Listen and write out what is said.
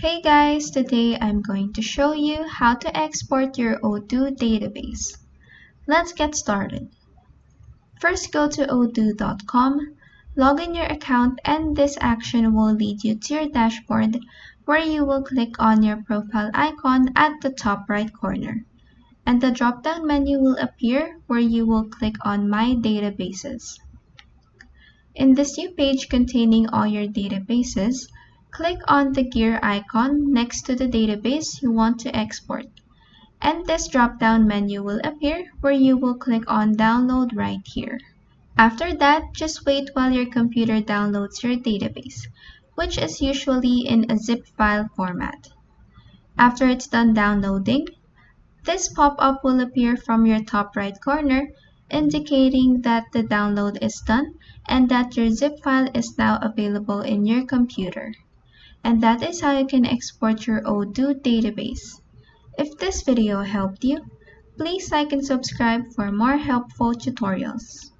Hey guys, today I'm going to show you how to export your Odoo database. Let's get started. First go to odoo.com, log in your account, and this action will lead you to your dashboard where you will click on your profile icon at the top right corner. And the drop-down menu will appear where you will click on My Databases. In this new page containing all your databases, click on the gear icon next to the database you want to export, and this drop-down menu will appear where you will click on Download right here. After that, just wait while your computer downloads your database, which is usually in a zip file format. After it's done downloading, this pop-up will appear from your top right corner, indicating that the download is done and that your zip file is now available in your computer. And that is how you can export your Odoo database. If this video helped you, please like and subscribe for more helpful tutorials.